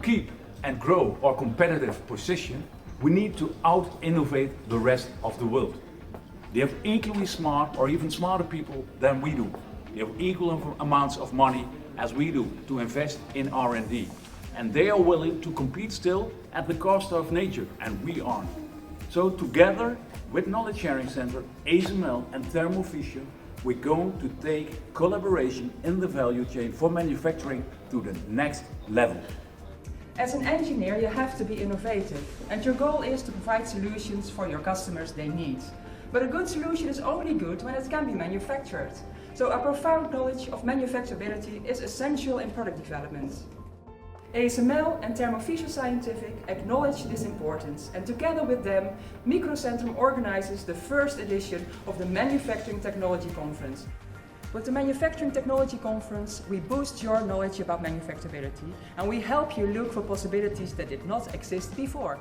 keep and grow our competitive position, we need to out-innovate the rest of the world. They have equally smart or even smarter people than we do. They have equal amounts of money as we do to invest in R&D. And they are willing to compete still at the cost of nature, and we aren't. So together with Knowledge Sharing Center, ASML and Thermo Fisher, we're going to take collaboration in the value chain for manufacturing to the next level. As an engineer, you have to be innovative, and your goal is to provide solutions for your customers they need. But a good solution is only good when it can be manufactured. So a profound knowledge of manufacturability is essential in product development. ASML and Thermo Fisher Scientific acknowledge this importance, and together with them, Mikrocentrum organizes the first edition of the Manufacturing Technology Conference. With the Manufacturing Technology Conference, we boost your knowledge about manufacturability, and we help you look for possibilities that did not exist before.